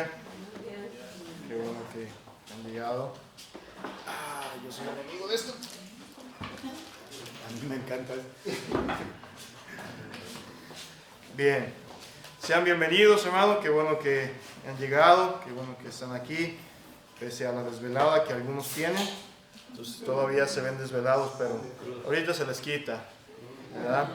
Qué bueno que han llegado. Yo soy enemigo de esto. A mí me encanta. Bien, sean bienvenidos, hermanos. Qué bueno que han llegado. Qué bueno que están aquí, pese a la desvelada que algunos tienen. Entonces todavía se ven desvelados, pero ahorita se les quita, ¿verdad?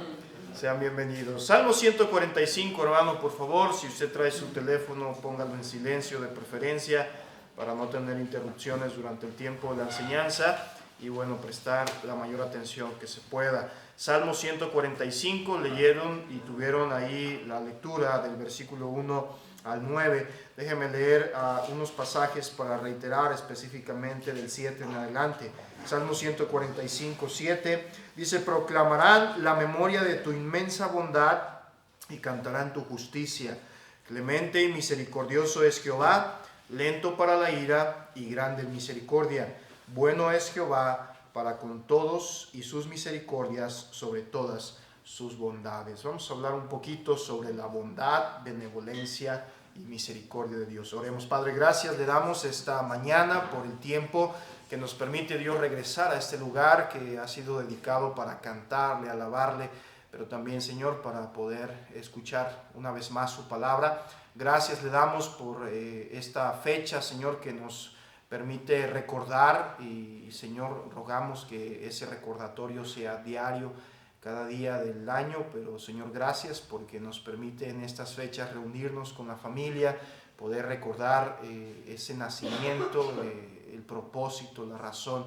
Sean bienvenidos. Salmo 145, hermano, por favor, si usted trae su teléfono, póngalo en silencio de preferencia para no tener interrupciones durante el tiempo de la enseñanza y bueno, prestar la mayor atención que se pueda. Salmo 145, leyeron y tuvieron ahí la lectura del versículo 1 al 9. Déjenme leer unos pasajes para reiterar específicamente del 7 en adelante. Salmo 145, 7, dice: proclamarán la memoria de tu inmensa bondad y cantarán tu justicia. Clemente y misericordioso es Jehová, lento para la ira y grande en misericordia. Bueno es Jehová para con todos y sus misericordias sobre todas sus bondades. Vamos a hablar un poquito sobre la bondad, benevolencia y misericordia de Dios. Oremos. Padre, gracias le damos esta mañana por el tiempo que nos permite Dios regresar a este lugar que ha sido dedicado para cantarle, alabarle, pero también, Señor, para poder escuchar una vez más su palabra. Gracias le damos por esta fecha, Señor, que nos permite recordar y, Señor, rogamos que ese recordatorio sea diario, cada día del año, pero, Señor, gracias porque nos permite en estas fechas reunirnos con la familia, poder recordar ese nacimiento, el propósito, la razón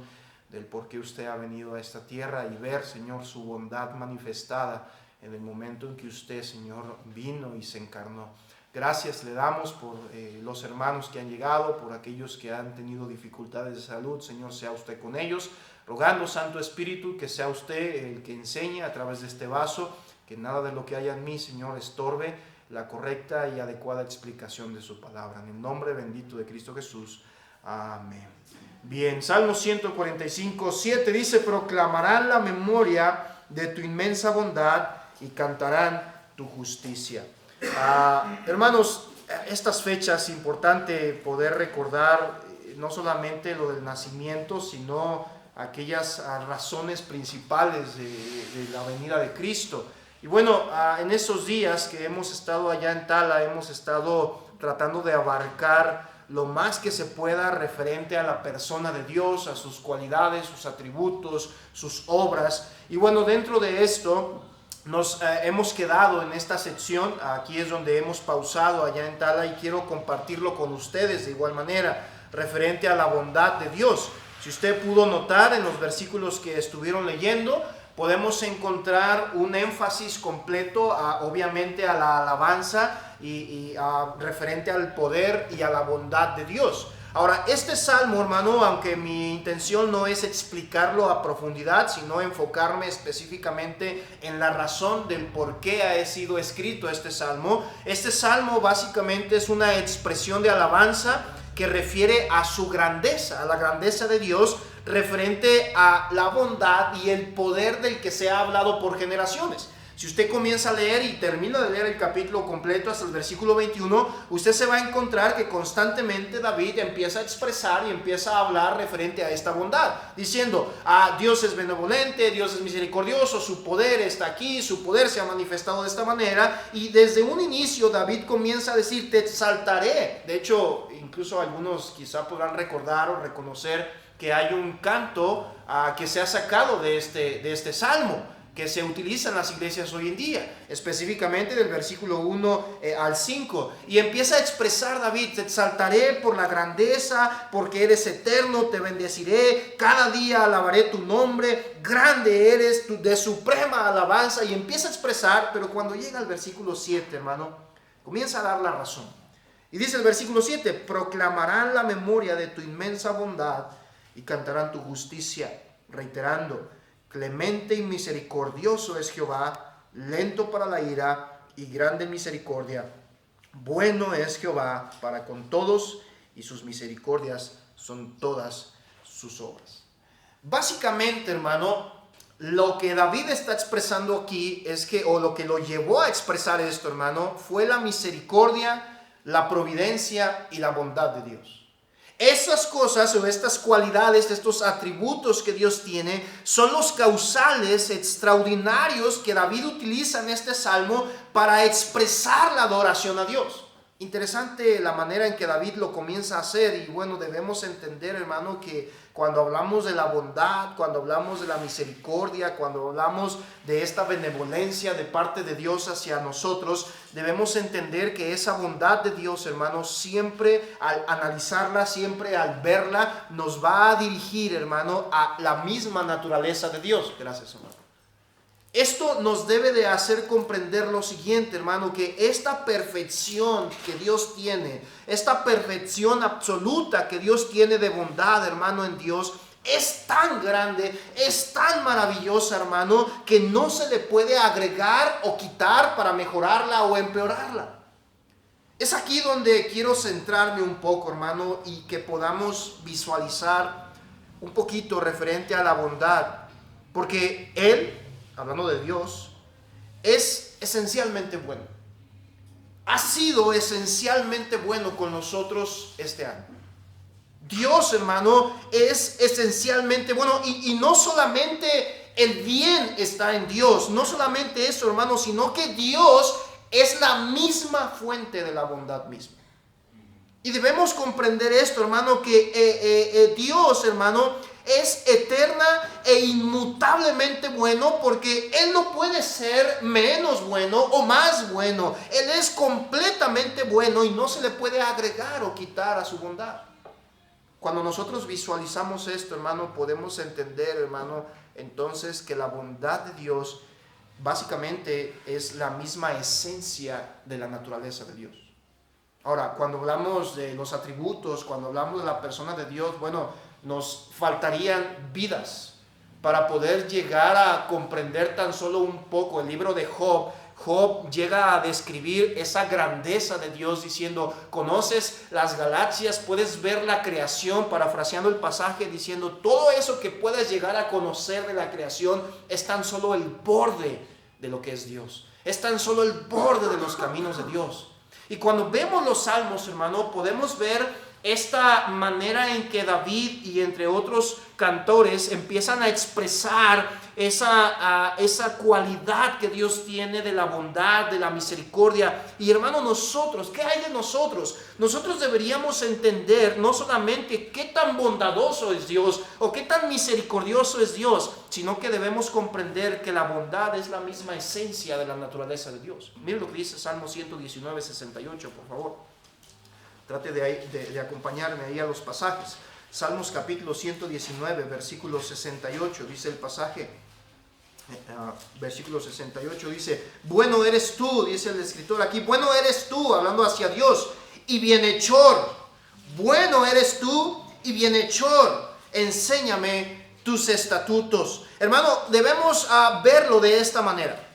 del por qué usted ha venido a esta tierra y ver, Señor, su bondad manifestada en el momento en que usted, Señor, vino y se encarnó. Gracias le damos por los hermanos que han llegado, por aquellos que han tenido dificultades de salud. Señor, sea usted con ellos, rogando, Santo Espíritu, que sea usted el que enseñe a través de este vaso, que nada de lo que haya en mí, Señor, estorbe la correcta y adecuada explicación de su palabra. En el nombre bendito de Cristo Jesús. Amén. Bien, Salmo 145, 7 dice: proclamarán la memoria de tu inmensa bondad y cantarán tu justicia. Hermanos, estas fechas es importante poder recordar no solamente lo del nacimiento, sino aquellas razones principales de la venida de Cristo. Y bueno, en esos días que hemos estado allá en Tala, hemos estado tratando de abarcar lo más que se pueda referente a la persona de Dios, a sus cualidades, sus atributos, sus obras. Y bueno, dentro de esto nos hemos quedado en esta sección. Aquí es donde hemos pausado allá en Tala y quiero compartirlo con ustedes de igual manera, referente a la bondad de Dios. Si usted pudo notar en los versículos que estuvieron leyendo, podemos encontrar un énfasis completo obviamente a la alabanza y referente al poder y a la bondad de Dios. Ahora, este salmo, hermano, aunque mi intención no es explicarlo a profundidad, sino enfocarme específicamente en la razón del por qué ha sido escrito este salmo básicamente es una expresión de alabanza que refiere a su grandeza, a la grandeza de Dios, referente a la bondad y el poder del que se ha hablado por generaciones. Si usted comienza a leer y termina de leer el capítulo completo hasta el versículo 21, usted se va a encontrar que constantemente David empieza a expresar y empieza a hablar referente a esta bondad, diciendo: Dios es benevolente, Dios es misericordioso, su poder está aquí, su poder se ha manifestado de esta manera. Y desde un inicio David comienza a decir: te exaltaré. De hecho, incluso algunos quizá podrán recordar o reconocer que hay un canto que se ha sacado de este salmo, que se utiliza en las iglesias hoy en día, específicamente del versículo 1 al 5, y empieza a expresar David: te exaltaré por la grandeza, porque eres eterno, te bendeciré, cada día alabaré tu nombre, grande eres, de suprema alabanza, y empieza a expresar. Pero cuando llega al versículo 7, hermano, comienza a dar la razón, y dice el versículo 7: proclamarán la memoria de tu inmensa bondad y cantarán tu justicia, reiterando: clemente y misericordioso es Jehová, lento para la ira y grande en misericordia. Bueno es Jehová para con todos y sus misericordias son todas sus obras. Básicamente, hermano, lo que David está expresando aquí es que, o lo que lo llevó a expresar esto, hermano, fue la misericordia, la providencia y la bondad de Dios. Estas cosas o estas cualidades, estos atributos que Dios tiene, son los causales extraordinarios que David utiliza en este salmo para expresar la adoración a Dios. Interesante la manera en que David lo comienza a hacer, y bueno, debemos entender, hermano, que cuando hablamos de la bondad, cuando hablamos de la misericordia, cuando hablamos de esta benevolencia de parte de Dios hacia nosotros, debemos entender que esa bondad de Dios, hermano, siempre al analizarla, siempre al verla, nos va a dirigir, hermano, a la misma naturaleza de Dios. Gracias, hermano. Esto nos debe de hacer comprender lo siguiente, hermano, que esta perfección que Dios tiene, esta perfección absoluta que Dios tiene de bondad, hermano, en Dios, es tan grande, es tan maravillosa, hermano, que no se le puede agregar o quitar para mejorarla o empeorarla. Es aquí donde quiero centrarme un poco, hermano, y que podamos visualizar un poquito referente a la bondad, porque Él, hablando de Dios, es esencialmente bueno. Ha sido esencialmente bueno con nosotros este año. Dios, hermano, es esencialmente bueno, y no solamente el bien está en Dios, no solamente eso, hermano, sino que Dios es la misma fuente de la bondad misma. Y debemos comprender esto, hermano, que Dios, hermano, es eterna e inmutablemente bueno, porque Él no puede ser menos bueno o más bueno. Él es completamente bueno y no se le puede agregar o quitar a su bondad. Cuando nosotros visualizamos esto, hermano, podemos entender, hermano, entonces que la bondad de Dios básicamente es la misma esencia de la naturaleza de Dios. Ahora, cuando hablamos de los atributos, cuando hablamos de la persona de Dios, bueno, nos faltarían vidas para poder llegar a comprender tan solo un poco el libro de Job. Job llega a describir esa grandeza de Dios diciendo, conoces las galaxias, puedes ver la creación, parafraseando el pasaje diciendo, todo eso que puedas llegar a conocer de la creación es tan solo el borde de lo que es Dios, es tan solo el borde de los caminos de Dios. Y cuando vemos los salmos, hermano, podemos ver esta manera en que David y entre otros cantores empiezan a expresar esa cualidad que Dios tiene de la bondad, de la misericordia. Y hermano, nosotros, ¿qué hay de nosotros? Nosotros deberíamos entender no solamente qué tan bondadoso es Dios o qué tan misericordioso es Dios, sino que debemos comprender que la bondad es la misma esencia de la naturaleza de Dios. Miren lo que dice Salmo 119, 68, por favor. Trate de acompañarme ahí a los pasajes. Salmos capítulo 119, versículo 68, dice el pasaje. Versículo 68 dice, bueno eres tú, dice el escritor aquí, bueno eres tú, hablando hacia Dios, y bienhechor. Bueno eres tú y bienhechor. Enséñame tus estatutos. Hermano, debemos verlo de esta manera.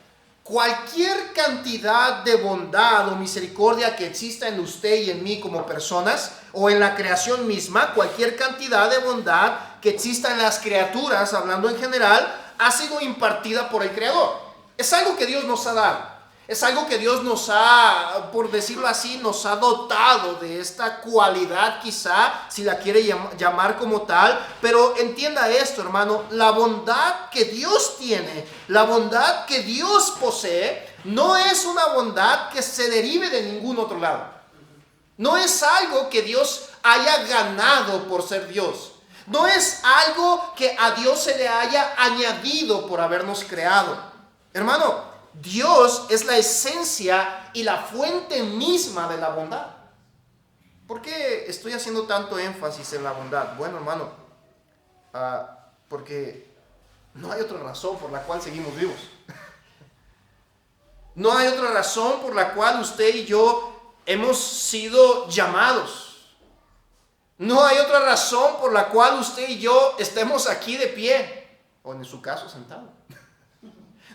Cualquier cantidad de bondad o misericordia que exista en usted y en mí como personas, o en la creación misma, cualquier cantidad de bondad que exista en las criaturas, hablando en general, ha sido impartida por el Creador. Es algo que Dios nos ha dado. Es algo que Dios nos ha, por decirlo así, nos ha dotado de esta cualidad, quizá, si la quiere llamar como tal. Pero entienda esto, hermano, la bondad que Dios tiene, la bondad que Dios posee, no es una bondad que se derive de ningún otro lado. No es algo que Dios haya ganado por ser Dios. No es algo que a Dios se le haya añadido por habernos creado. Hermano, Dios es la esencia y la fuente misma de la bondad. ¿Por qué estoy haciendo tanto énfasis en la bondad? Bueno, hermano, porque no hay otra razón por la cual seguimos vivos. No hay otra razón por la cual usted y yo hemos sido llamados. No hay otra razón por la cual usted y yo estemos aquí de pie, o en su caso sentado.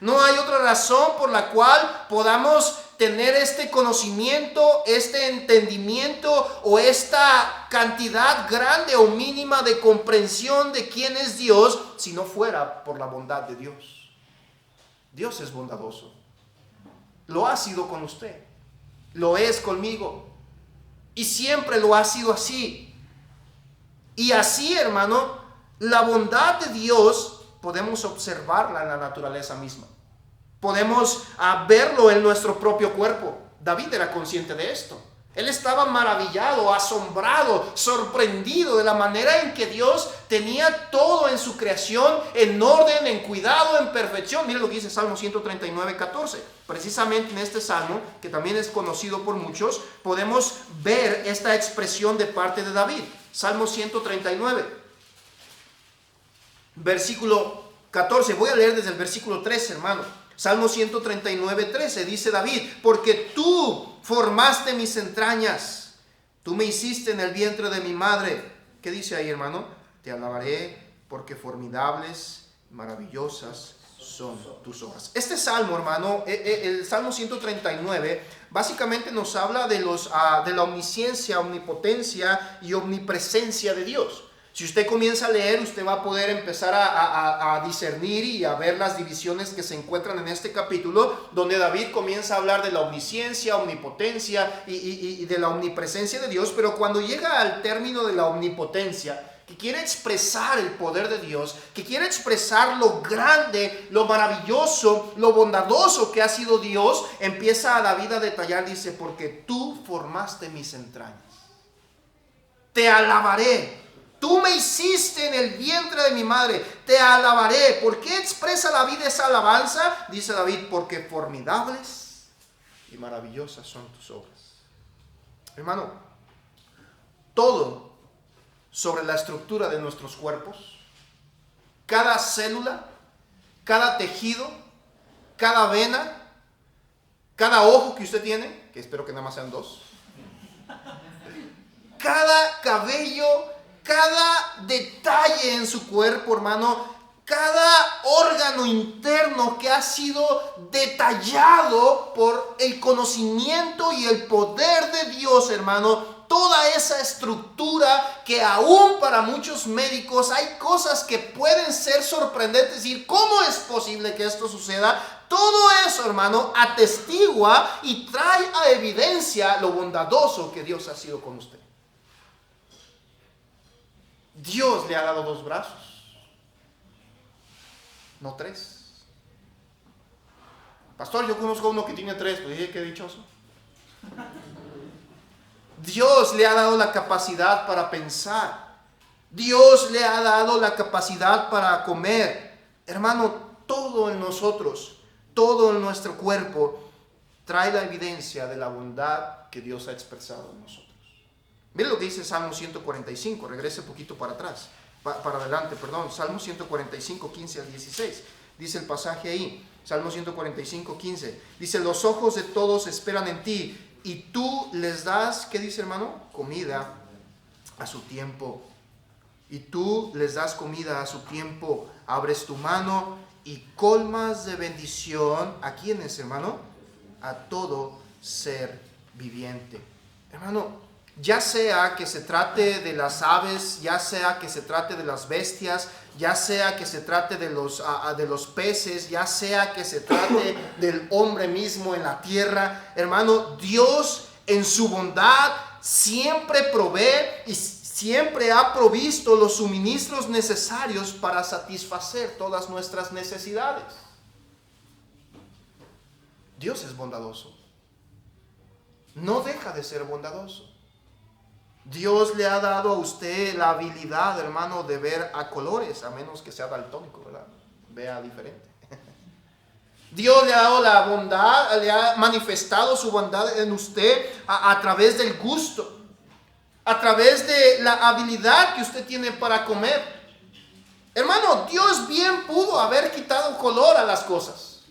No hay otra razón por la cual podamos tener este conocimiento, este entendimiento o esta cantidad grande o mínima de comprensión de quién es Dios, si no fuera por la bondad de Dios. Dios es bondadoso. Lo ha sido con usted. Lo es conmigo. Y siempre lo ha sido así. Y así, hermano, la bondad de Dios podemos observarla en la naturaleza misma. Podemos verlo en nuestro propio cuerpo. David era consciente de esto. Él estaba maravillado, asombrado, sorprendido de la manera en que Dios tenía todo en su creación, en orden, en cuidado, en perfección. Mire lo que dice Salmo 139, 14. Precisamente en este salmo, que también es conocido por muchos, podemos ver esta expresión de parte de David. Salmo 139, versículo 14. Voy a leer desde el versículo 13, hermano. Salmo 139, 13. Dice David: porque tú formaste mis entrañas, tú me hiciste en el vientre de mi madre. ¿Qué dice ahí, hermano? Te alabaré porque formidables, maravillosas son tus obras. Este salmo, hermano, el Salmo 139, básicamente nos habla de la omnisciencia, omnipotencia y omnipresencia de Dios. Si usted comienza a leer, usted va a poder empezar a discernir y a ver las divisiones que se encuentran en este capítulo, donde David comienza a hablar de la omnisciencia, omnipotencia y de la omnipresencia de Dios. Pero cuando llega al término de la omnipotencia, que quiere expresar el poder de Dios, que quiere expresar lo grande, lo maravilloso, lo bondadoso que ha sido Dios, empieza a David a detallar, dice: porque tú formaste mis entrañas, te alabaré. Tú me hiciste en el vientre de mi madre, te alabaré. ¿Por qué expresa David esa alabanza? Dice David: porque formidables y maravillosas son tus obras. Hermano, todo sobre la estructura de nuestros cuerpos, cada célula, cada tejido, cada vena, cada ojo que usted tiene, que espero que nada más sean 2, cada cabello, cada detalle en su cuerpo, hermano, cada órgano interno que ha sido detallado por el conocimiento y el poder de Dios, hermano, toda esa estructura que aún para muchos médicos hay cosas que pueden ser sorprendentes, decir: ¿cómo es posible que esto suceda? Todo eso, hermano, atestigua y trae a evidencia lo bondadoso que Dios ha sido con usted. Dios le ha dado 2 brazos, no 3. Pastor, yo conozco uno que tiene 3, pues dije: qué dichoso. Dios le ha dado la capacidad para pensar. Dios le ha dado la capacidad para comer. Hermano, todo en nosotros, todo en nuestro cuerpo trae la evidencia de la bondad que Dios ha expresado en nosotros. Mire lo que dice Salmo 145, regrese un poquito para atrás, para adelante, perdón. Salmo 145, 15 al 16. Dice el pasaje ahí, Salmo 145, 15. Dice: los ojos de todos esperan en ti, y tú les das, ¿qué dice, hermano? Comida a su tiempo. Y tú les das comida a su tiempo. Abres tu mano y colmas de bendición. ¿A quiénes, hermano? A todo ser viviente. Hermano, ya sea que se trate de las aves, ya sea que se trate de las bestias, ya sea que se trate de los peces, ya sea que se trate del hombre mismo en la tierra, hermano, Dios en su bondad siempre provee y siempre ha provisto los suministros necesarios para satisfacer todas nuestras necesidades. Dios es bondadoso. No deja de ser bondadoso. Dios le ha dado a usted la habilidad, hermano, de ver a colores, a menos que sea daltónico, ¿verdad? Vea diferente. Dios le ha dado la bondad, le ha manifestado su bondad en usted a través del gusto, a través de la habilidad que usted tiene para comer. Hermano, Dios bien pudo haber quitado color a las cosas.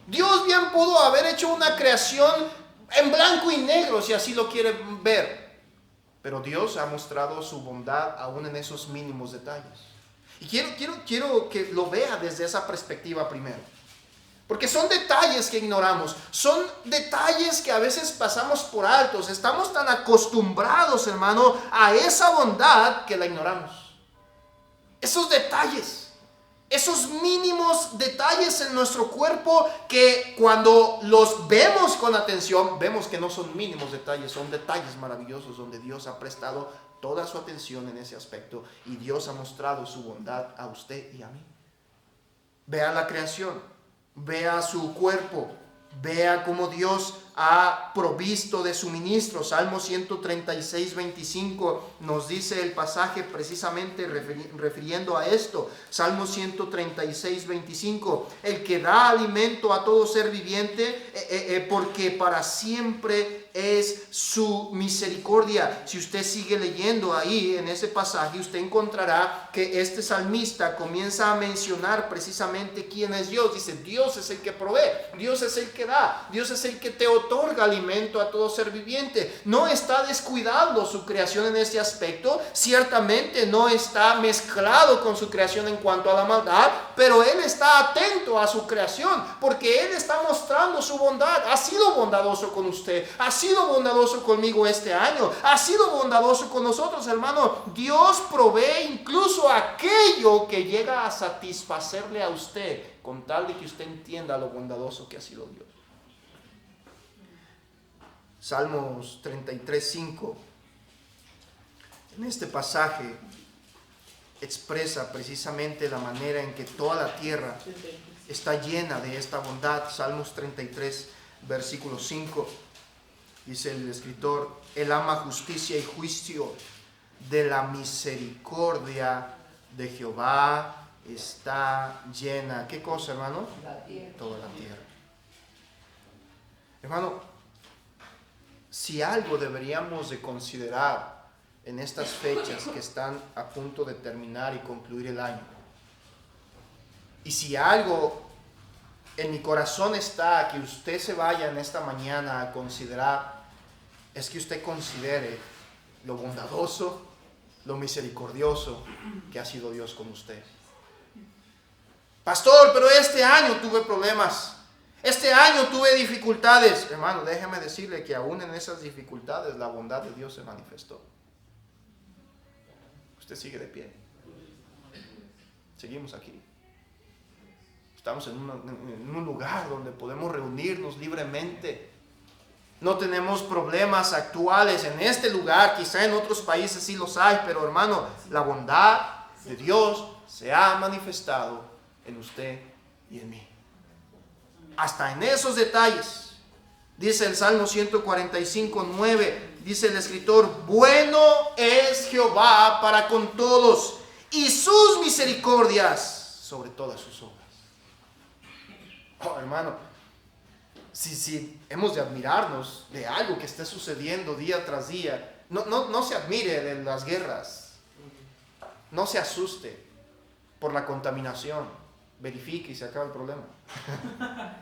Dios bien pudo haber hecho una creación en blanco y negro, si así lo quiere ver. Pero Dios ha mostrado su bondad aún en esos mínimos detalles. Y quiero que lo vea desde esa perspectiva primero. Porque son detalles que ignoramos. Son detalles que a veces pasamos por altos. Estamos tan acostumbrados, hermano, a esa bondad que la ignoramos. Esos detalles. Esos mínimos detalles en nuestro cuerpo que cuando los vemos con atención, vemos que no son mínimos detalles, son detalles maravillosos donde Dios ha prestado toda su atención en ese aspecto y Dios ha mostrado su bondad a usted y a mí. Vea la creación, vea su cuerpo, vea cómo Dios ha provisto de suministro. Salmo 136, 25 nos dice el pasaje precisamente refiriendo a esto. Salmo 136, 25. El que da alimento a todo ser viviente, porque para siempre es su misericordia. Si usted sigue leyendo ahí en ese pasaje, usted encontrará que este salmista comienza a mencionar precisamente quién es Dios. Dice, Dios es el que provee, Dios es el que da, Dios es el que te otorga alimento a todo ser viviente. No está descuidando su creación en ese aspecto. Ciertamente no está mezclado con su creación en cuanto a la maldad, pero Él está atento a su creación porque Él está mostrando su bondad. Ha sido bondadoso con usted, ha sido bondadoso conmigo este año, ha sido bondadoso con nosotros, hermano. Dios provee incluso aquello que llega a satisfacerle a usted, con tal de que usted entienda lo bondadoso que ha sido Dios. Salmos 33, 5. En este pasaje expresa precisamente la manera en que toda la tierra está llena de esta bondad. Salmos 33, versículo 5. Dice el escritor, Él ama justicia y juicio, de la misericordia de Jehová está llena. ¿Qué cosa, hermano? La tierra. Toda la tierra. Hermano, si algo deberíamos de considerar en estas fechas que están a punto de terminar y concluir el año, y si algo en mi corazón está que usted se vaya en esta mañana a considerar, es que usted considere lo bondadoso, lo misericordioso que ha sido Dios con usted. Pastor, pero este año tuve problemas. Este año tuve dificultades. Hermano, déjeme decirle que aún en esas dificultades la bondad de Dios se manifestó. Usted sigue de pie. Seguimos aquí. Estamos en un lugar donde podemos reunirnos libremente. No tenemos problemas actuales en este lugar. Quizá en otros países sí los hay, pero hermano, la bondad de Dios se ha manifestado en usted y en mí. Hasta en esos detalles, dice el Salmo 145, 9, dice el escritor, bueno es Jehová para con todos, y sus misericordias sobre todas sus obras. Oh, hermano, si hemos de admirarnos de algo que está sucediendo día tras día, no se admire de las guerras, no se asuste por la contaminación. Verifique y se acaba el problema.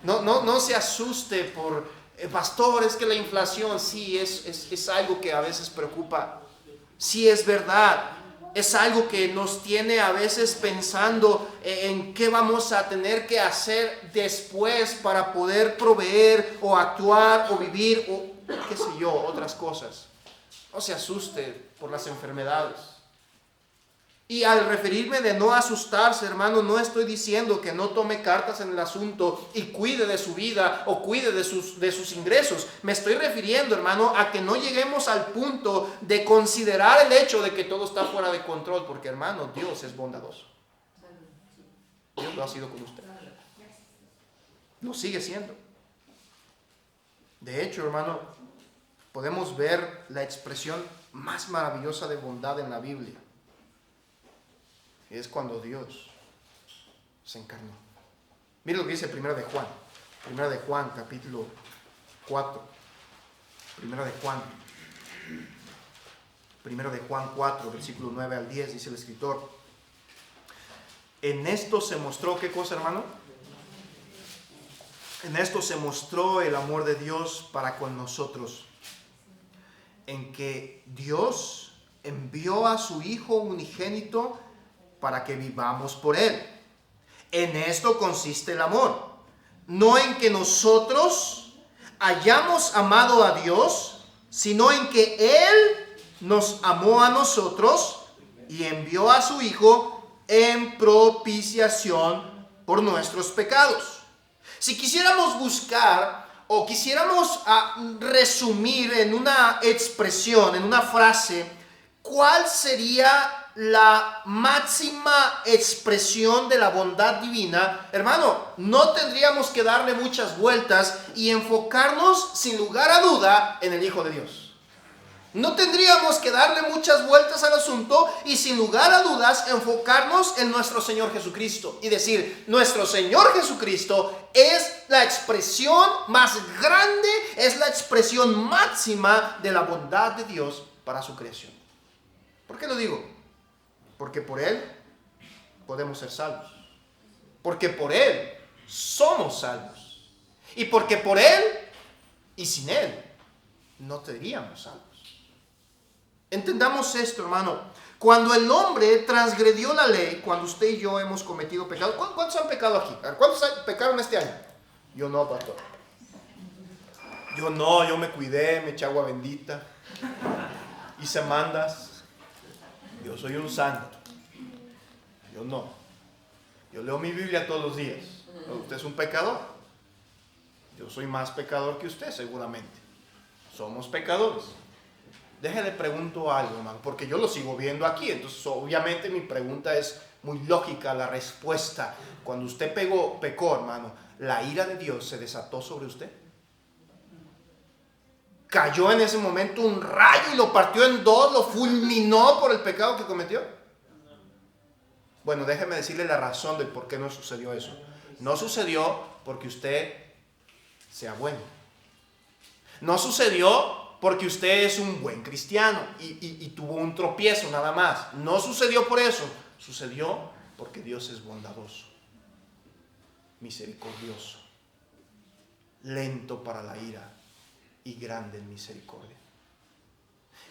No se asuste por, pastor, es que la inflación, sí, es algo que a veces preocupa. Sí, es verdad. Es algo que nos tiene a veces pensando en qué vamos a tener que hacer después para poder proveer o actuar o vivir o qué sé yo, otras cosas. No se asuste por las enfermedades. Y al referirme de no asustarse, hermano, no estoy diciendo que no tome cartas en el asunto y cuide de su vida o cuide de sus ingresos. Me estoy refiriendo, hermano, a que no lleguemos al punto de considerar el hecho de que todo está fuera de control, porque, hermano, Dios es bondadoso. Dios lo ha sido con usted. Lo sigue siendo. De hecho, hermano, podemos ver la expresión más maravillosa de bondad en la Biblia. Es cuando Dios se encarnó. Mire lo que dice Primera de Juan, capítulo 4. Primera de Juan 4, versículo 9 al 10, dice el escritor. En esto se mostró, ¿qué cosa, hermano? En esto se mostró el amor de Dios para con nosotros, en que Dios envió a su Hijo unigénito para que vivamos por Él. En esto consiste el amor, no en que nosotros hayamos amado a Dios, sino en que Él nos amó a nosotros y envió a su Hijo en propiciación por nuestros pecados. Si quisiéramos buscar o quisiéramos resumir en una expresión, en una frase, ¿cuál sería la máxima expresión de la bondad divina? Hermano, no tendríamos que darle muchas vueltas y enfocarnos sin lugar a duda en el Hijo de Dios. No tendríamos que darle muchas vueltas al asunto y sin lugar a dudas enfocarnos en nuestro Señor Jesucristo y decir, nuestro Señor Jesucristo es la expresión más grande, es la expresión máxima de la bondad de Dios para su creación. ¿Por qué lo digo? Porque por Él podemos ser salvos. Porque por Él somos salvos. Y porque por Él y sin Él no seríamos salvos. Entendamos esto, hermano. Cuando el hombre transgredió la ley, cuando usted y yo hemos cometido pecado, ¿cuántos han pecado aquí? ¿Cuántos pecaron este año? Yo no, pastor. Yo me cuidé, me eché agua bendita, hice mandas. Yo soy un santo. Yo no. Yo leo mi Biblia todos los días. Usted es un pecador. Yo soy más pecador que usted, seguramente. Somos pecadores. Déjale pregunto algo, hermano, porque yo lo sigo viendo aquí. Entonces, obviamente, mi pregunta es muy lógica, la respuesta. Cuando usted pecó, hermano, ¿la ira de Dios se desató sobre usted? ¿Cayó en ese momento un rayo y lo partió en dos, lo fulminó por el pecado que cometió? Bueno, déjeme decirle la razón del por qué no sucedió eso. No sucedió porque usted sea bueno. No sucedió porque usted es un buen cristiano y tuvo un tropiezo nada más. No sucedió por eso. Sucedió porque Dios es bondadoso, misericordioso, lento para la ira y grande en misericordia.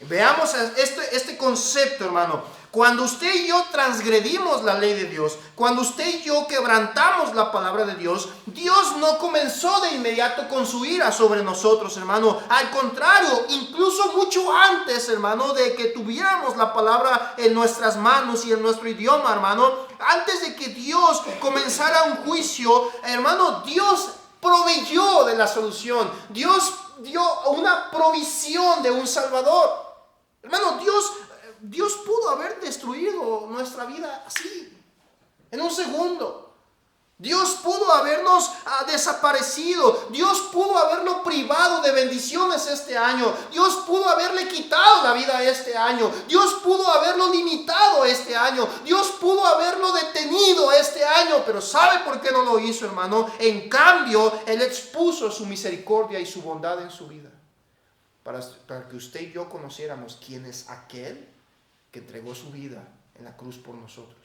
Veamos este concepto, hermano. Cuando usted y yo transgredimos la ley de Dios, cuando usted y yo quebrantamos la palabra de Dios, Dios no comenzó de inmediato con su ira sobre nosotros, hermano. Al contrario, incluso mucho antes, hermano, de que tuviéramos la palabra en nuestras manos y en nuestro idioma, hermano, antes de que Dios comenzara un juicio, hermano, Dios proveyó de la solución. Dios dio una provisión de un Salvador. Hermano, Dios pudo haber destruido nuestra vida así, en un segundo. Dios pudo habernos desaparecido. Dios pudo haberlo privado de bendiciones este año. Dios pudo haberle quitado la vida este año. Dios pudo haberlo limitado este año. Dios pudo haberlo detenido este año. Pero ¿sabe por qué no lo hizo, hermano? En cambio, Él expuso su misericordia y su bondad en su vida. Para que usted y yo conociéramos quién es aquel que entregó su vida en la cruz por nosotros.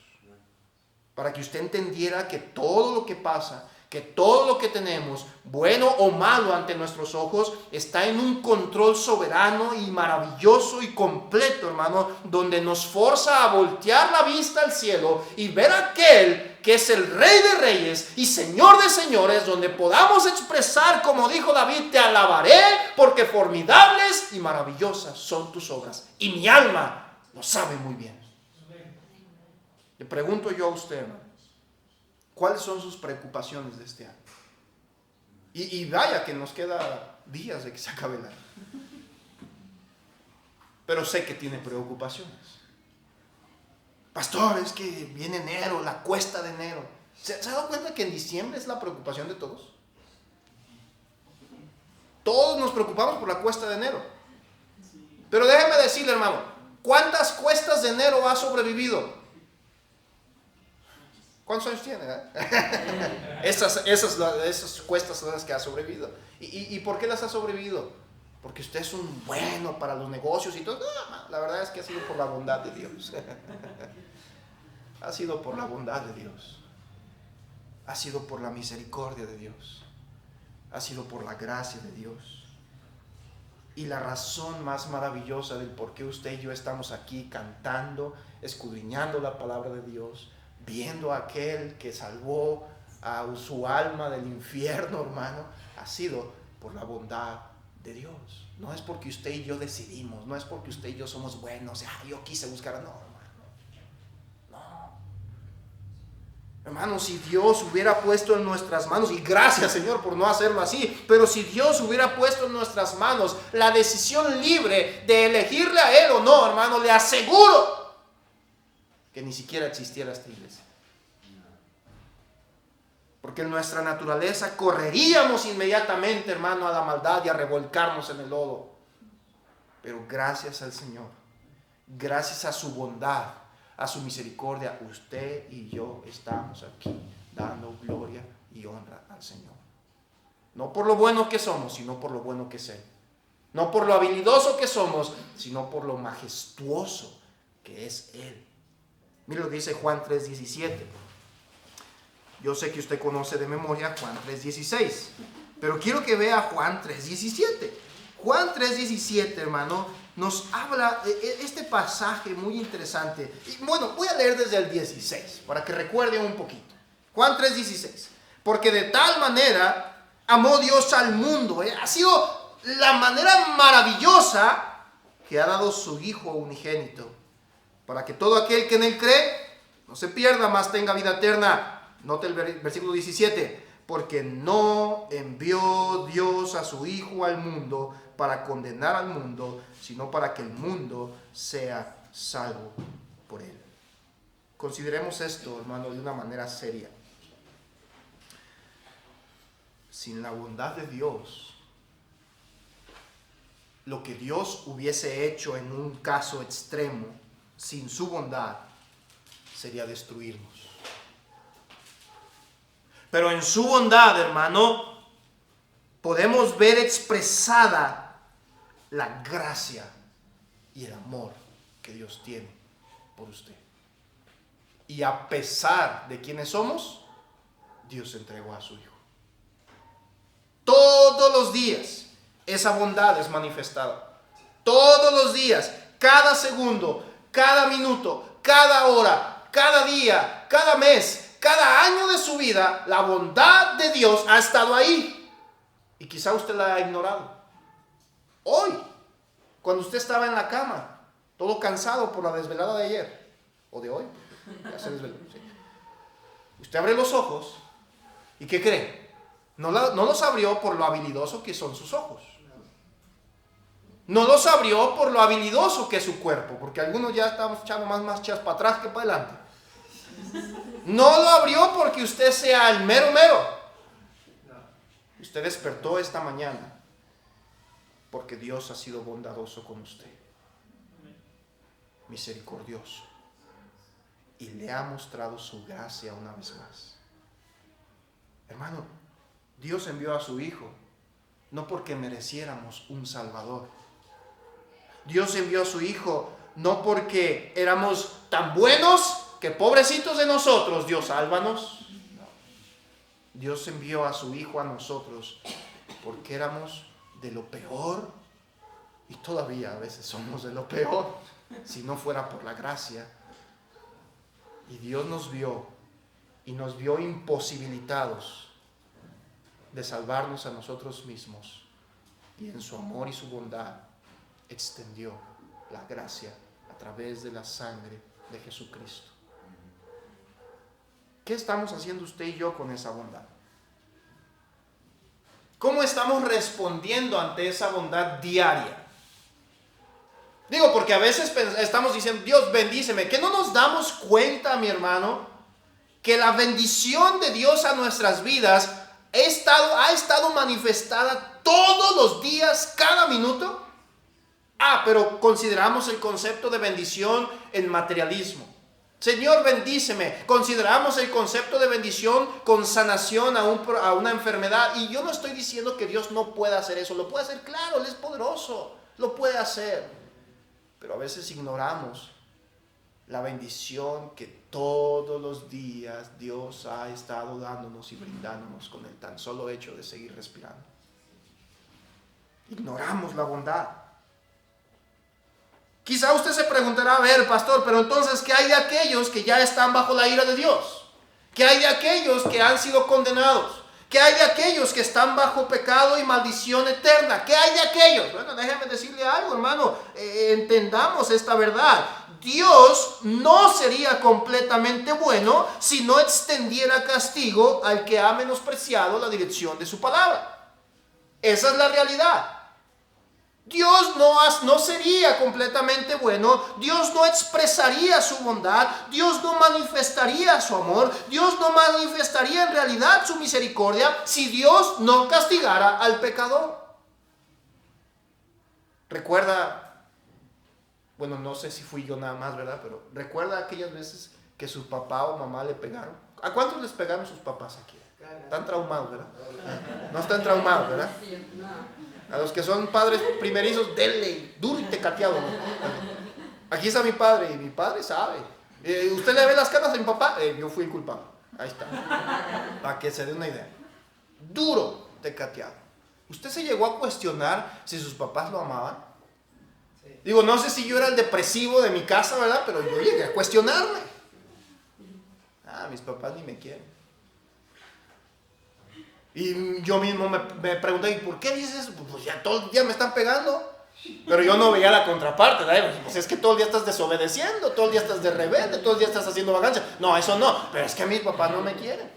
Para que usted entendiera que todo lo que pasa, que todo lo que tenemos, bueno o malo ante nuestros ojos, está en un control soberano y maravilloso y completo, hermano, donde nos forza a voltear la vista al cielo y ver a aquel que es el Rey de Reyes y Señor de Señores, donde podamos expresar, como dijo David, te alabaré porque formidables y maravillosas son tus obras. Y mi alma lo sabe muy bien. Le pregunto yo a usted, hermano, ¿cuáles son sus preocupaciones de este año? Y vaya que nos queda días de que se acabe el año. Pero sé que tiene preocupaciones. Pastor, es que viene enero, la cuesta de enero. ¿Se ha dado cuenta que en diciembre es la preocupación de todos? Todos nos preocupamos por la cuesta de enero. Pero déjeme decirle, hermano, ¿cuántas cuestas de enero ha sobrevivido? ¿Cuántos años tiene? Esas cuestas son las que ha sobrevivido. ¿Y por qué las ha sobrevivido? Porque usted es un bueno para los negocios y todo. No, la verdad es que ha sido por la bondad de Dios. Ha sido por la bondad de Dios. Ha sido por la misericordia de Dios. Ha sido por la gracia de Dios. Y la razón más maravillosa del por qué usted y yo estamos aquí cantando, escudriñando la palabra de Dios, viendo a aquel que salvó a su alma del infierno, hermano, ha sido por la bondad de Dios. No es porque usted y yo decidimos, no es porque usted y yo somos buenos, yo quise buscar, no, hermano, no. Hermano, si Dios hubiera puesto en nuestras manos, y gracias Señor por no hacerlo así, pero si Dios hubiera puesto en nuestras manos la decisión libre de elegirle a Él o no, hermano, le aseguro que ni siquiera existiera esta iglesia. Porque en nuestra naturaleza correríamos inmediatamente, hermano, a la maldad y a revolcarnos en el lodo. Pero gracias al Señor, gracias a su bondad, a su misericordia, usted y yo estamos aquí dando gloria y honra al Señor. No por lo bueno que somos, sino por lo bueno que es Él. No por lo habilidoso que somos, sino por lo majestuoso que es Él. Mire lo que dice Juan 3:17. Yo sé que usted conoce de memoria Juan 3:16, pero quiero que vea Juan 3:17. Juan 3:17, hermano, nos habla de este pasaje muy interesante. Y bueno, voy a leer desde el 16 para que recuerden un poquito. Juan 3:16. Porque de tal manera amó Dios al mundo. Ha sido la manera maravillosa que ha dado su Hijo unigénito, para que todo aquel que en Él cree no se pierda, mas tenga vida eterna. Note el versículo 17. Porque no envió Dios a su Hijo al mundo para condenar al mundo, sino para que el mundo sea salvo por Él. Consideremos esto, hermano, de una manera seria. Sin la bondad de Dios, lo que Dios hubiese hecho en un caso extremo, sin su bondad, sería destruirnos. Pero en su bondad, hermano, podemos ver expresada la gracia y el amor que Dios tiene por usted. Y a pesar de quienes somos, Dios entregó a su Hijo. Todos los días esa bondad es manifestada. Todos los días, cada segundo, cada minuto, cada hora, cada día, cada mes, cada año de su vida, la bondad de Dios ha estado ahí. Y quizá usted la ha ignorado. Hoy, cuando usted estaba en la cama, todo cansado por la desvelada de ayer, o de hoy, ya se desveló, sí. Usted abre los ojos, ¿y qué cree? No los abrió por lo habilidoso que son sus ojos. No los abrió por lo habilidoso que es su cuerpo, porque algunos ya estamos echando más marchas para atrás que para adelante. No lo abrió porque usted sea el mero mero. Usted despertó esta mañana porque Dios ha sido bondadoso con usted, misericordioso, y le ha mostrado su gracia una vez más. Hermano, Dios envió a su Hijo no porque mereciéramos un Salvador. Dios envió a su Hijo no porque éramos tan buenos que pobrecitos de nosotros, Dios, sálvanos. No. Dios envió a su Hijo a nosotros porque éramos de lo peor, y todavía a veces somos de lo peor, si no fuera por la gracia. Y Dios nos vio y nos vio imposibilitados de salvarnos a nosotros mismos, y en su amor y su bondad extendió la gracia a través de la sangre de Jesucristo. ¿Qué estamos haciendo usted y yo con esa bondad? ¿Cómo estamos respondiendo ante esa bondad diaria? Digo, porque a veces estamos diciendo, Dios bendíceme, que no nos damos cuenta, mi hermano, que la bendición de Dios a nuestras vidas ha estado manifestada todos los días, cada minuto. Pero consideramos el concepto de bendición en materialismo. Señor, bendíceme. Consideramos el concepto de bendición con sanación a una enfermedad. Y yo no estoy diciendo que Dios no pueda hacer eso. Lo puede hacer, claro, Él es poderoso. Lo puede hacer. Pero a veces ignoramos la bendición que todos los días Dios ha estado dándonos y brindándonos con el tan solo hecho de seguir respirando. Ignoramos la bondad. Quizá usted se preguntará, a ver, pastor, pero entonces, ¿qué hay de aquellos que ya están bajo la ira de Dios? ¿Qué hay de aquellos que han sido condenados? ¿Qué hay de aquellos que están bajo pecado y maldición eterna? ¿Qué hay de aquellos? Bueno, déjeme decirle algo, hermano. Entendamos esta verdad. Dios no sería completamente bueno si no extendiera castigo al que ha menospreciado la dirección de su palabra. Esa es la realidad. Dios no sería completamente bueno, Dios no expresaría su bondad, Dios no manifestaría su amor, Dios no manifestaría en realidad su misericordia si Dios no castigara al pecador. Recuerda, bueno, no sé si fui yo nada más, ¿verdad? Pero recuerda aquellas veces que su papá o mamá le pegaron. ¿A cuántos les pegaron sus papás aquí? Están traumados, ¿verdad? No están traumados, ¿verdad? A los que son padres primerizos, denle duro y tecateado. Aquí está mi padre y mi padre sabe. ¿Usted le ve las caras a mi papá? Yo fui el culpable. Ahí está. Para que se dé una idea. Duro tecateado. ¿Usted se llegó a cuestionar si sus papás lo amaban? Sí. Digo, no sé si yo era el depresivo de mi casa, ¿verdad? Pero yo llegué a cuestionarme. Mis papás ni me quieren. Y yo mismo me pregunté, ¿y por qué dices eso? Pues ya todo el día me están pegando. Pero yo no veía la contraparte, ¿verdad? Pues es que todo el día estás desobedeciendo, todo el día estás de rebelde, todo el día estás haciendo vagancia. No, eso no, pero es que mis papás no me quieren.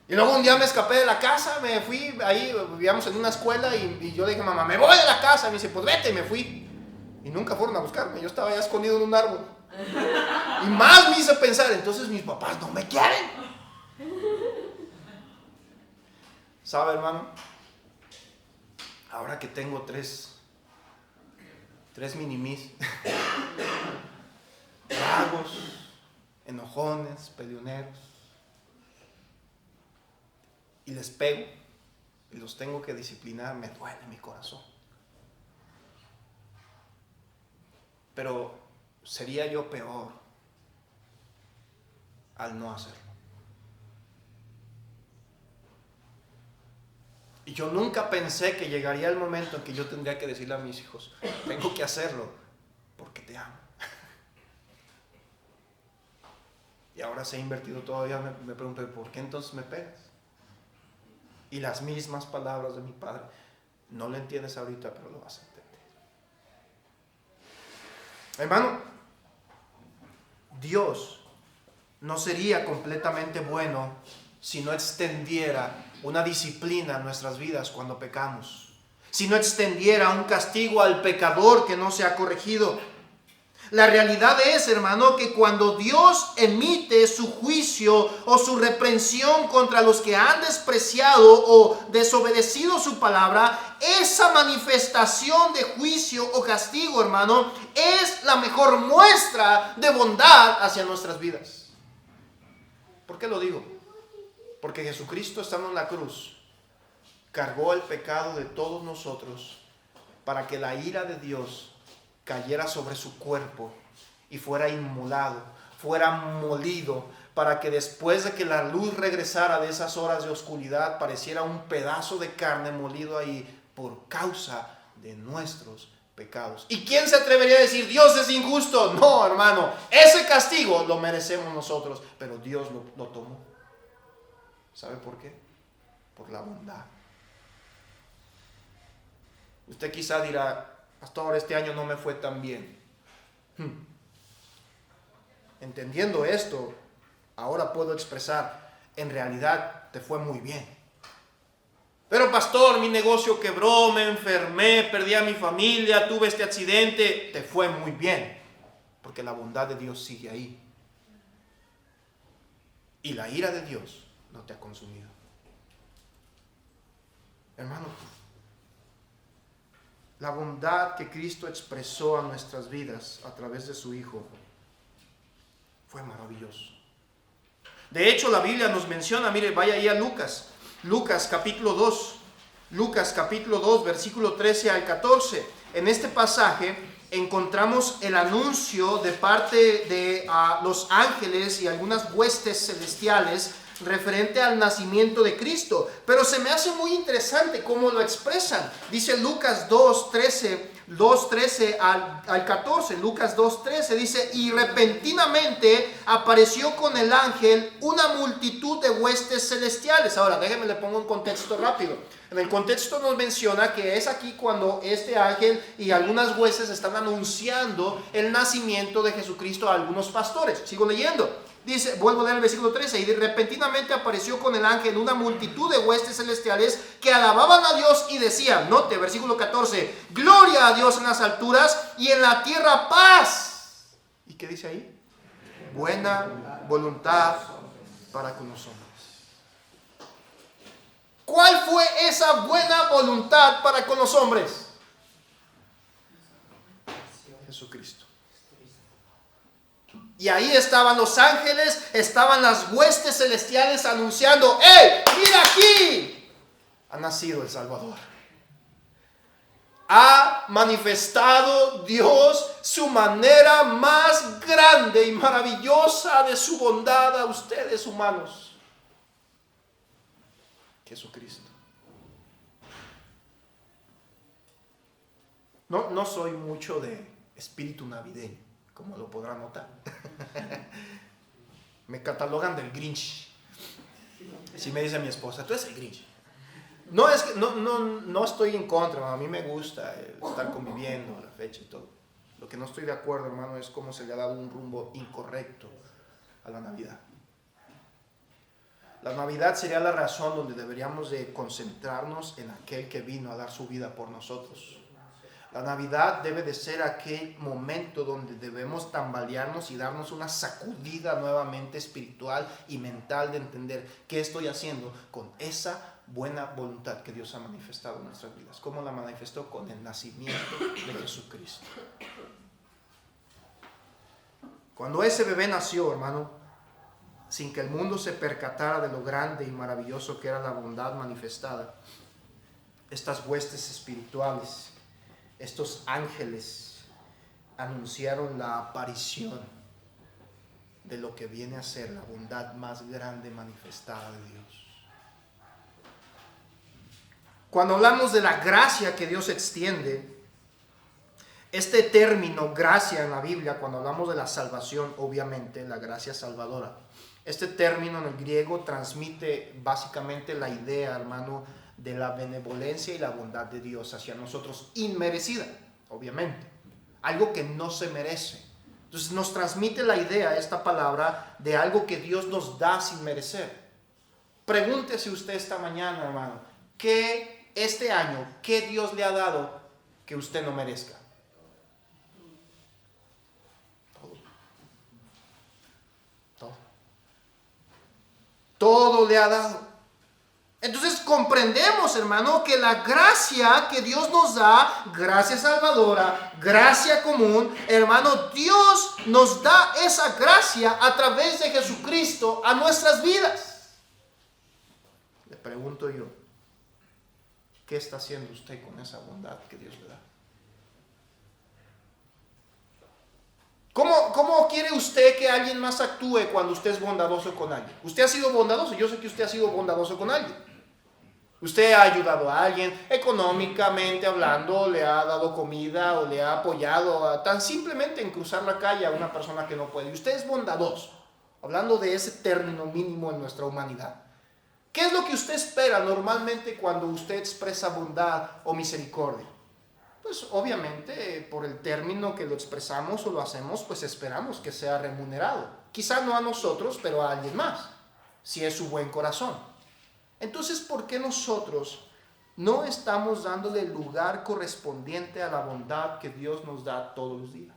Y luego un día me escapé de la casa, me fui, ahí vivíamos en una escuela y yo le dije, mamá, me voy de la casa. Y me dice, pues vete, y me fui. Y nunca fueron a buscarme, yo estaba ya escondido en un árbol. Y más me hizo pensar, entonces mis papás no me quieren. ¿Sabe, hermano? Ahora que tengo tres minimis, vagos, enojones, peleoneros, y les pego y los tengo que disciplinar, me duele mi corazón. Pero sería yo peor al no hacerlo. Y yo nunca pensé que llegaría el momento en que yo tendría que decirle a mis hijos, tengo que hacerlo porque te amo. Y ahora se ha invertido todavía, me pregunto, ¿por qué entonces me pegas? Y las mismas palabras de mi padre, no lo entiendes ahorita, pero lo vas a entender. Hermano, Dios no sería completamente bueno si no extendiera una disciplina en nuestras vidas cuando pecamos, si no extendiera un castigo al pecador que no se ha corregido. La realidad es, hermano, que cuando Dios emite su juicio o su reprensión contra los que han despreciado o desobedecido su palabra, esa manifestación de juicio o castigo, hermano, es la mejor muestra de bondad hacia nuestras vidas. ¿Por qué lo digo? Porque Jesucristo, estando en la cruz, cargó el pecado de todos nosotros para que la ira de Dios cayera sobre su cuerpo y fuera inmolado, fuera molido, para que después de que la luz regresara de esas horas de oscuridad, pareciera un pedazo de carne molido ahí por causa de nuestros pecados. ¿Y quién se atrevería a decir, Dios es injusto? No, hermano, ese castigo lo merecemos nosotros, pero Dios lo tomó. ¿Sabe por qué? Por la bondad. Usted quizá dirá, pastor, este año no me fue tan bien. Entendiendo esto, ahora puedo expresar, en realidad te fue muy bien. Pero pastor, mi negocio quebró, me enfermé, perdí a mi familia, tuve este accidente. Te fue muy bien, porque la bondad de Dios sigue ahí. Y la ira de Dios no te ha consumido. Hermano, la bondad que Cristo expresó a nuestras vidas a través de su Hijo fue maravilloso. De hecho, la Biblia nos menciona, mire, vaya ahí a Lucas capítulo 2, versículo 13 al 14. En este pasaje encontramos el anuncio de parte de los ángeles y algunas huestes celestiales referente al nacimiento de Cristo. Pero se me hace muy interesante cómo lo expresan. Dice Lucas 2:13 al 14. Lucas 2:13 dice: y repentinamente apareció con el ángel una multitud de huestes celestiales. Ahora déjenme le pongo un contexto rápido. En el contexto nos menciona que es aquí cuando este ángel y algunas huestes están anunciando el nacimiento de Jesucristo a algunos pastores. Sigo leyendo. Dice, vuelvo a leer el versículo 13: y repentinamente apareció con el ángel una multitud de huestes celestiales que alababan a Dios y decían, note, versículo 14, gloria a Dios en las alturas y en la tierra paz. ¿Y qué dice ahí? Buena voluntad para con los hombres. ¿Cuál fue esa buena voluntad para con los hombres? Jesucristo. Y ahí estaban los ángeles, estaban las huestes celestiales anunciando, ¡hey! ¡Mira aquí! Ha nacido el Salvador. Ha manifestado Dios su manera más grande y maravillosa de su bondad a ustedes humanos. Jesucristo. No soy mucho de espíritu navideño, como lo podrán notar. Me catalogan del Grinch. Si me dice mi esposa, tú eres el Grinch. No, es que no estoy en contra, a mí me gusta estar conviviendo, la fecha y todo. Lo que no estoy de acuerdo, hermano, es cómo se le ha dado un rumbo incorrecto a la Navidad. La Navidad sería la razón donde deberíamos de concentrarnos en aquel que vino a dar su vida por nosotros. La Navidad debe de ser aquel momento donde debemos tambalearnos y darnos una sacudida nuevamente espiritual y mental de entender qué estoy haciendo con esa buena voluntad que Dios ha manifestado en nuestras vidas. ¿Cómo la manifestó? Con el nacimiento de Jesucristo. Cuando ese bebé nació, hermano, sin que el mundo se percatara de lo grande y maravilloso que era la bondad manifestada, estas huestes espirituales, estos ángeles, anunciaron la aparición de lo que viene a ser la bondad más grande manifestada de Dios. Cuando hablamos de la gracia que Dios extiende, este término gracia en la Biblia, cuando hablamos de la salvación, obviamente la gracia salvadora, este término en el griego transmite básicamente la idea, hermano, de la benevolencia y la bondad de Dios hacia nosotros, inmerecida, obviamente, algo que no se merece. Entonces nos transmite la idea, esta palabra, de algo que Dios nos da sin merecer. Pregúntese usted esta mañana, hermano, ¿qué este año, qué Dios le ha dado que usted no merezca? Todo le ha dado. Entonces comprendemos, hermano, que la gracia que Dios nos da, gracia salvadora, gracia común, hermano, Dios nos da esa gracia a través de Jesucristo a nuestras vidas. Le pregunto yo, ¿qué está haciendo usted con esa bondad que Dios le da? ¿Cómo quiere usted que alguien más actúe cuando usted es bondadoso con alguien? Usted ha sido bondadoso, yo sé que usted ha sido bondadoso con alguien. Usted ha ayudado a alguien económicamente hablando, le ha dado comida o le ha apoyado tan simplemente en cruzar la calle a una persona que no puede. Y usted es bondadoso, hablando de ese término mínimo en nuestra humanidad. ¿Qué es lo que usted espera normalmente cuando usted expresa bondad o misericordia? Pues obviamente por el término que lo expresamos o lo hacemos, pues esperamos que sea remunerado. Quizá no a nosotros, pero a alguien más, si es su buen corazón. Entonces, ¿por qué nosotros no estamos dándole el lugar correspondiente a la bondad que Dios nos da todos los días?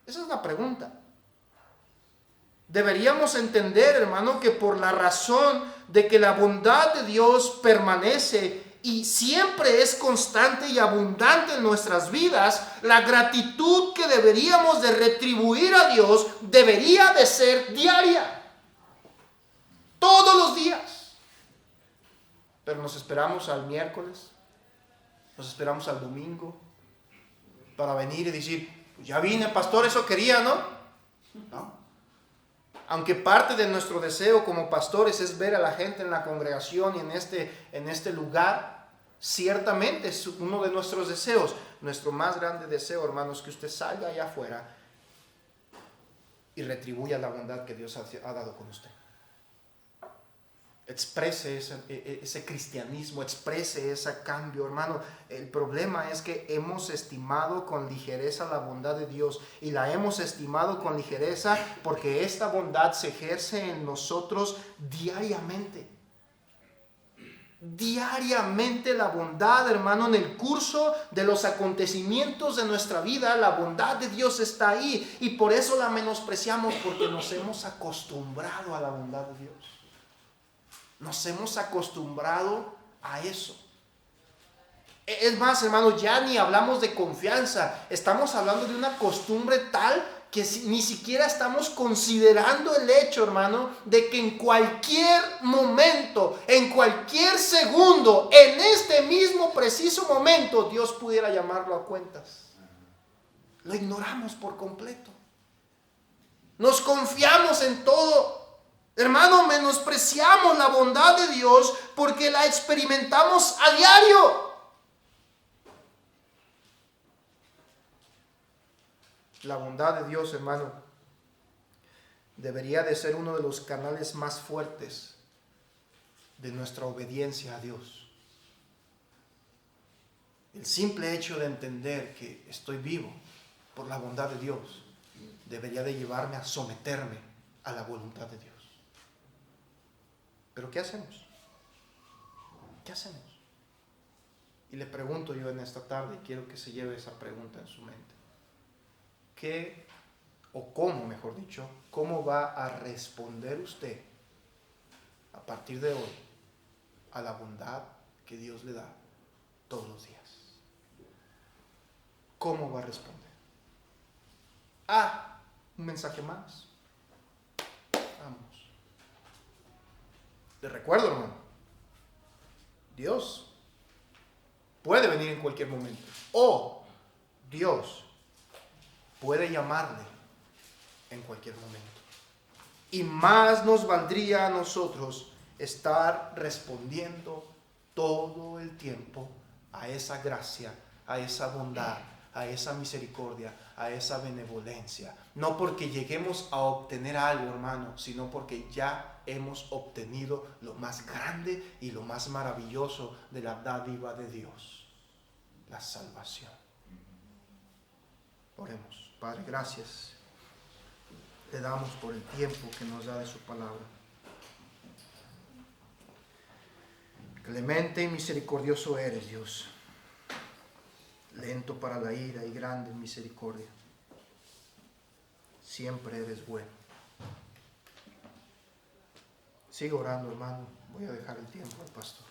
Esa es la pregunta. Deberíamos entender, hermano, que por la razón de que la bondad de Dios permanece y siempre es constante y abundante en nuestras vidas, la gratitud que deberíamos de retribuir a Dios debería de ser diaria, todos los días. Pero nos esperamos al miércoles, nos esperamos al domingo para venir y decir, pues ya vine, pastor, eso quería, ¿no? No. Aunque parte de nuestro deseo como pastores es ver a la gente en la congregación y en este lugar, ciertamente es uno de nuestros deseos. Nuestro más grande deseo, hermanos, que usted salga allá afuera y retribuya la bondad que Dios ha dado con usted. Exprese ese cristianismo, exprese ese cambio, hermano. El problema es que hemos estimado con ligereza la bondad de Dios, y la hemos estimado con ligereza porque esta bondad se ejerce en nosotros diariamente. Diariamente la bondad, hermano, en el curso de los acontecimientos de nuestra vida, la bondad de Dios está ahí, y por eso la menospreciamos, porque nos hemos acostumbrado a la bondad de Dios. Nos hemos acostumbrado a eso. Es más, hermano, ya ni hablamos de confianza. Estamos hablando de una costumbre tal que ni siquiera estamos considerando el hecho, hermano, de que en cualquier momento, en cualquier segundo, en este mismo preciso momento, Dios pudiera llamarlo a cuentas. Lo ignoramos por completo. Nos confiamos en todo. Hermano, menospreciamos la bondad de Dios porque la experimentamos a diario. La bondad de Dios, hermano, debería de ser uno de los canales más fuertes de nuestra obediencia a Dios. El simple hecho de entender que estoy vivo por la bondad de Dios debería de llevarme a someterme a la voluntad de Dios. Pero ¿qué hacemos? ¿Qué hacemos? Y le pregunto yo en esta tarde, y quiero que se lleve esa pregunta en su mente. ¿Qué, o cómo, mejor dicho, cómo va a responder usted a partir de hoy a la bondad que Dios le da todos los días? ¿Cómo va a responder? Un mensaje más. Vamos. Les recuerdo, hermano, Dios puede venir en cualquier momento, o Dios puede llamarle en cualquier momento. Y más nos valdría a nosotros estar respondiendo todo el tiempo a esa gracia, a esa bondad, a esa misericordia, a esa benevolencia. No porque lleguemos a obtener algo, hermano, sino porque ya hemos obtenido lo más grande y lo más maravilloso de la dádiva de Dios, la salvación. Oremos. Padre, gracias te damos por el tiempo que nos da de su palabra. Clemente y misericordioso eres, Dios, lento para la ira y grande en misericordia. Siempre eres bueno. Sigue orando, hermano. Voy a dejar el tiempo al pastor.